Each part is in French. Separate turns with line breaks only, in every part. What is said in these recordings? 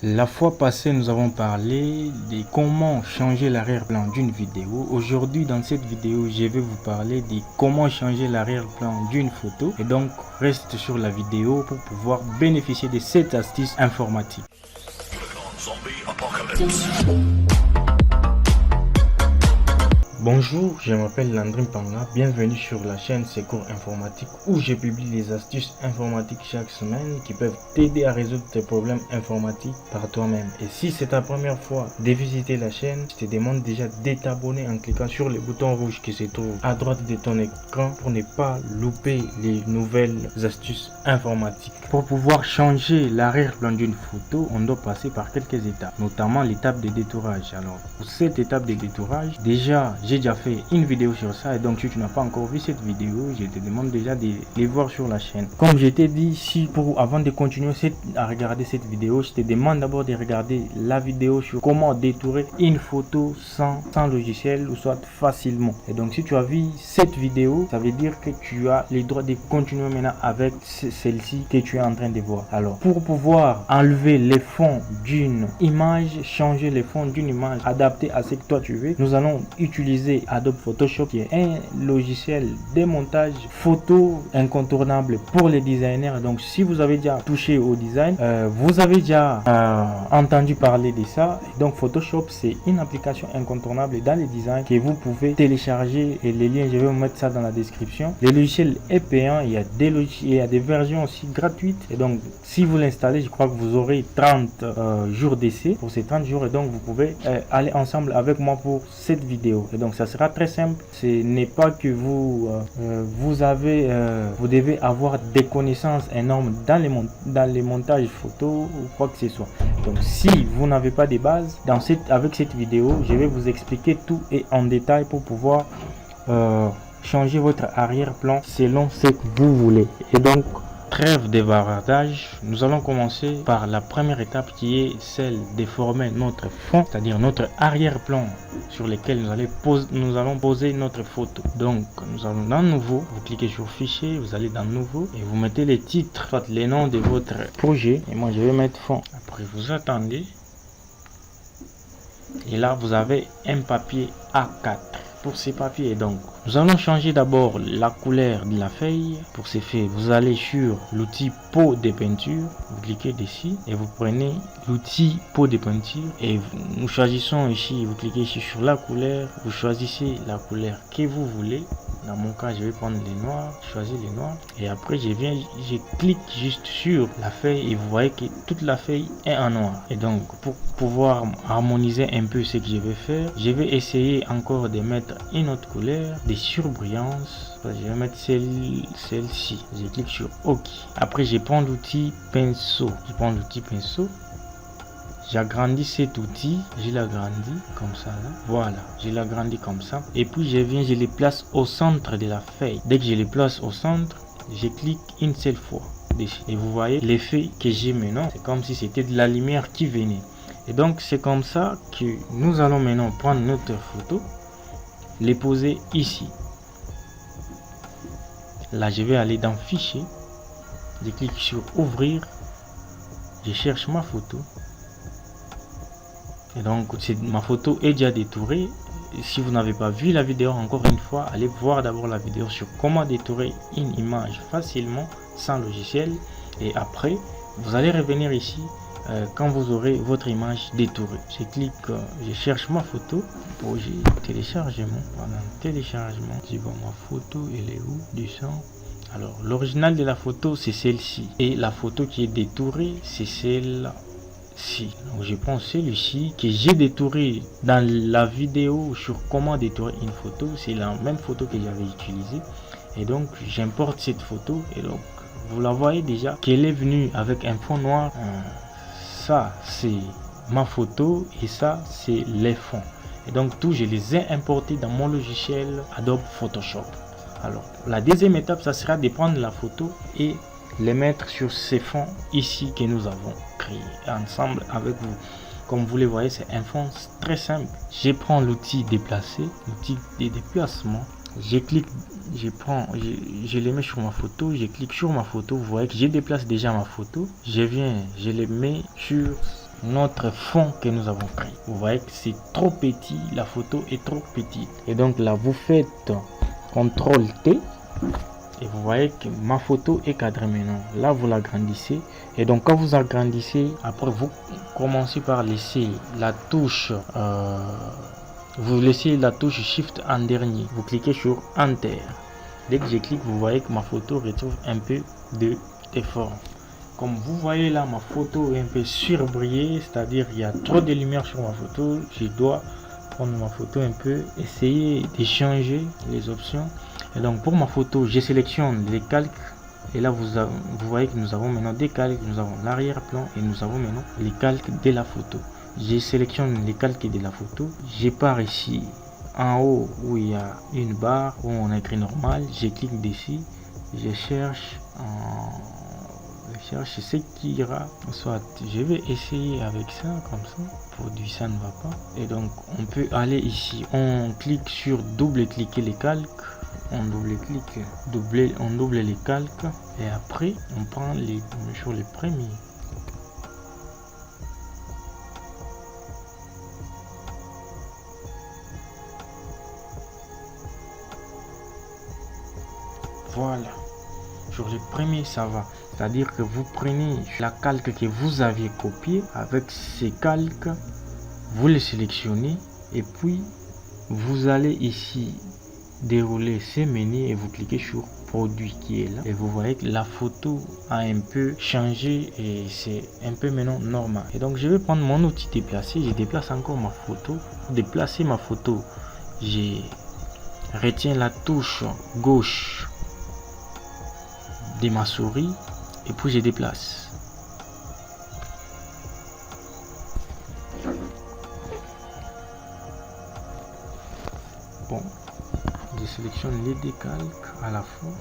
La fois passée, nous avons parlé de comment changer l'arrière-plan d'une vidéo. Aujourd'hui, dans cette vidéo, je vais vous parler de comment changer l'arrière-plan d'une photo. Et donc, reste sur la vidéo pour pouvoir bénéficier de cette astuce informatique. Bonjour, je m'appelle Landry Panga, bienvenue sur la chaîne Secours Informatique où je publie des astuces informatiques chaque semaine qui peuvent t'aider à résoudre tes problèmes informatiques par toi-même. Et si c'est ta première fois de visiter la chaîne, je te demande déjà de t'abonner en cliquant sur le bouton rouge qui se trouve à droite de ton écran pour ne pas louper les nouvelles astuces informatiques. Pour pouvoir changer l'arrière-plan d'une photo, on doit passer par quelques étapes, notamment l'étape de détourage. Alors, pour cette étape de détourage, déjà, j'ai déjà fait une vidéo sur ça et donc si tu n'as pas encore vu cette vidéo, je te demande déjà de les voir sur la chaîne. Comme je t'ai dit, avant de continuer à regarder cette vidéo, je te demande d'abord de regarder la vidéo sur comment détourer une photo sans logiciel ou soit facilement. Et donc si tu as vu cette vidéo, ça veut dire que tu as le droit de continuer maintenant avec celle-ci que tu es en train de voir. Alors pour pouvoir enlever les fonds d'une image, changer les fonds d'une image adapté à ce que toi tu veux, nous allons utiliser Adobe Photoshop qui est un logiciel de montage photo incontournable pour les designers. Donc si vous avez déjà touché au design, vous avez déjà entendu parler de ça. Donc Photoshop, c'est une application incontournable dans les designs que vous pouvez télécharger et les liens je vais vous mettre ça dans la description. Le logiciel est payant, il y a des versions aussi gratuites et donc si vous l'installez, je crois que vous aurez 30 jours d'essai pour ces 30 jours et donc vous pouvez aller ensemble avec moi pour cette vidéo. Et donc ça sera très simple. Ce n'est pas que vous devez avoir des connaissances énormes dans les montages photos ou quoi que ce soit. Donc si vous n'avez pas de base, avec cette vidéo, je vais vous expliquer tout et en détail pour pouvoir changer votre arrière-plan selon ce que vous voulez. Et donc trêve de bavardage, nous allons commencer par la première étape qui est celle de former notre fond, c'est-à-dire notre arrière-plan sur lequel nous allons poser notre photo. Donc nous allons dans nouveau, vous cliquez sur fichier, vous allez dans nouveau et vous mettez les titres, soit les noms de votre projet et moi je vais mettre fond. Après vous attendez et là vous avez un papier A4. Pour ces papiers, donc nous allons changer d'abord la couleur de la feuille. Pour ce faire, vous allez sur l'outil pot de peinture, vous cliquez dessus et vous prenez l'outil pot de peinture et nous choisissons ici, vous cliquez ici sur la couleur, vous choisissez la couleur que vous voulez. Dans mon cas, je vais prendre les noirs, choisir les noirs et après je clique juste sur la feuille et vous voyez que toute la feuille est en noir. Et donc pour pouvoir harmoniser un peu ce que je vais faire, je vais essayer encore de mettre une autre couleur de surbrillance. Je vais mettre celle-ci. Je clique sur OK. Après je prends l'outil pinceau. J'agrandis cet outil, je l'agrandis comme ça là. Voilà, je l'agrandis comme ça. Et puis je les place au centre de la feuille. Dès que je les place au centre, je clique une seule fois dessus. Et vous voyez l'effet que j'ai maintenant. C'est comme si c'était de la lumière qui venait. Et donc c'est comme ça que nous allons maintenant prendre notre photo, les poser ici. Là je vais aller dans fichier, je clique sur ouvrir, je cherche ma photo. Et donc ma photo est déjà détourée. Si vous n'avez pas vu la vidéo, encore une fois, allez voir d'abord la vidéo sur comment détourer une image facilement sans logiciel. Et après, vous allez revenir ici quand vous aurez votre image détourée. Je cherche ma photo. Pour téléchargement. Pendant téléchargement, je vois ma photo, elle est où? Du sang. Alors, l'original de la photo, c'est celle-ci. Et la photo qui est détourée, c'est celle-là. Donc je prends celui-ci que j'ai détouré dans la vidéo sur comment détourer une photo. C'est la même photo que j'avais utilisée et donc j'importe cette photo et donc vous la voyez déjà qu'elle est venue avec un fond noir. Ça c'est ma photo et ça c'est les fonds et donc tout je les ai importés dans mon logiciel Adobe Photoshop. Alors la deuxième étape, ça sera de prendre la photo et les mettre sur ces fonds ici que nous avons créé ensemble avec vous. Comme vous le voyez, c'est un fond très simple. Je prends l'outil déplacer, l'outil de déplacement. Je clique, je les mets sur ma photo, je clique sur ma photo. Vous voyez que je déplace déjà ma photo. Je viens, je les mets sur notre fond que nous avons créé. Vous voyez que c'est trop petit, la photo est trop petite. Et donc là, vous faites CTRL T. Et vous voyez que ma photo est cadrée maintenant. Là, vous l'agrandissez. Et donc, quand vous agrandissez, après, vous commencez par laisser la touche... vous laissez la touche Shift en dernier. Vous cliquez sur Enter. Dès que je clique, vous voyez que ma photo retrouve un peu de forme. Comme vous voyez là, ma photo est un peu surbrillée, c'est-à-dire il y a trop de lumière sur ma photo. Je dois prendre ma photo un peu, essayer de changer les options. Et donc pour ma photo, je sélectionne les calques. Et là, vous voyez que nous avons maintenant des calques, nous avons l'arrière-plan et nous avons maintenant les calques de la photo. Je sélectionne les calques de la photo. Je pars ici en haut où il y a une barre où on a écrit normal. Je clique dessus. Je cherche ce qui ira. Soit je vais essayer avec ça comme ça. Produit, ça ne va pas. Et donc on peut aller ici. On clique sur double-cliquer les calques. On double-clique, on double les calques et après on prend sur les premiers. Voilà, sur les premiers ça va, c'est-à-dire que vous prenez la calque que vous aviez copié avec ces calques, vous les sélectionnez et puis vous allez ici dérouler ces menus et vous cliquez sur produit qui est là et vous voyez que la photo a un peu changé et c'est un peu maintenant normal. Et donc je vais prendre mon outil déplacer, je déplace encore ma photo. Pour déplacer ma photo, je retiens la touche gauche de ma souris et puis je déplace. Bon, je sélectionne les décalques à la fois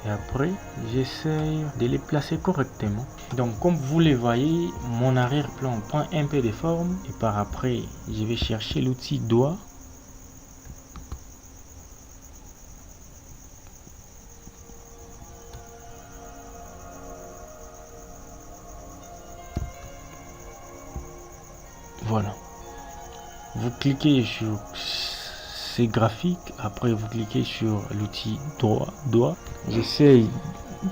et après j'essaye de les placer correctement. Donc comme vous les voyez, mon arrière-plan prend un peu de forme et par après je vais chercher l'outil doigt. Voilà, vous cliquez sur ces graphiques, après vous cliquez sur l'outil doigt. J'essaye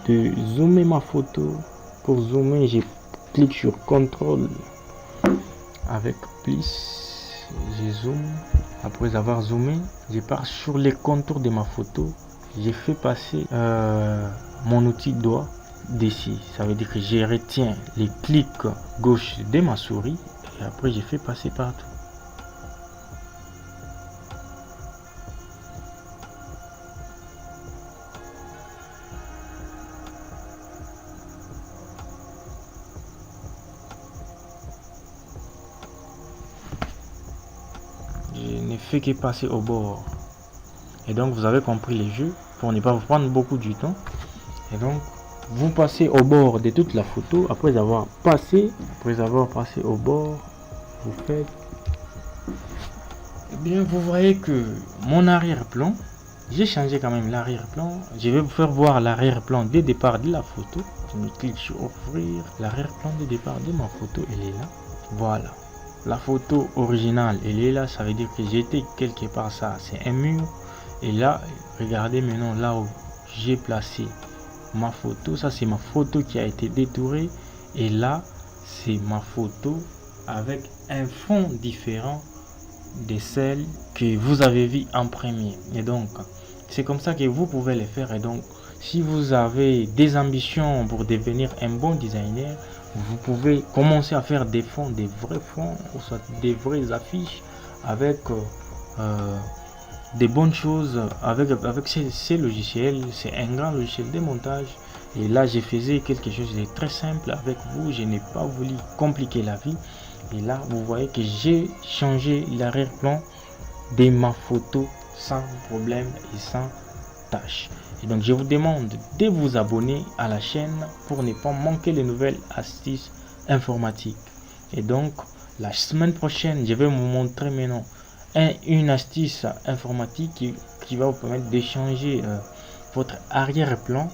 de zoomer ma photo. Pour zoomer, je clique sur CTRL avec plus, je zoome. Après avoir zoomé, je pars sur les contours de ma photo. J'ai fait passer mon outil doigt d'ici. Ça veut dire que je retiens les clics gauche de ma souris et après j'ai fait passer partout. Je ne fais que passer au bord. Et donc vous avez compris les jeux pour ne pas vous prendre beaucoup du temps. Et donc vous passez au bord de toute la photo. Après avoir passé au bord, vous faites. Eh bien vous voyez que mon arrière-plan, j'ai changé quand même l'arrière-plan. Je vais vous faire voir l'arrière-plan dès départ de la photo. Je me clique sur offrir. L'arrière-plan de départ de ma photo, elle est là. Voilà. La photo originale, elle est là. Ça veut dire que j'étais quelque part, ça c'est un mur. Et là, regardez maintenant là où j'ai placé ma photo. Ça c'est ma photo qui a été détourée. Et là, c'est ma photo avec un fond différent de celle que vous avez vu en premier. Et donc, c'est comme ça que vous pouvez le faire. Et donc, si vous avez des ambitions pour devenir un bon designer, vous pouvez commencer à faire des fonds, des vrais fonds, ou soit des vraies affiches avec des bonnes choses, avec ces logiciels. C'est un grand logiciel de montage. Et là, je faisais quelque chose de très simple avec vous. Je n'ai pas voulu compliquer la vie. Et là, vous voyez que j'ai changé l'arrière-plan de ma photo sans problème et sans tâche. Et donc, je vous demande de vous abonner à la chaîne pour ne pas manquer les nouvelles astuces informatiques. Et donc, la semaine prochaine, je vais vous montrer maintenant une astuce informatique qui va vous permettre de changer votre arrière-plan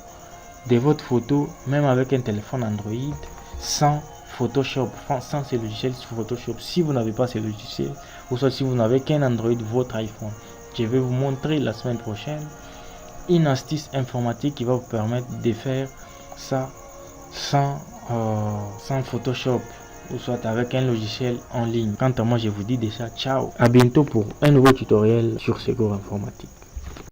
de votre photo, même avec un téléphone Android, sans Photoshop sans ces logiciels sur Photoshop. Si vous n'avez pas ces logiciels, ou soit si vous n'avez qu'un Android, votre iPhone, je vais vous montrer la semaine prochaine une astuce informatique qui va vous permettre de faire ça sans Photoshop, ou soit avec un logiciel en ligne. Quant à moi, je vous dis déjà ciao, à bientôt pour un nouveau tutoriel sur Secours Informatique.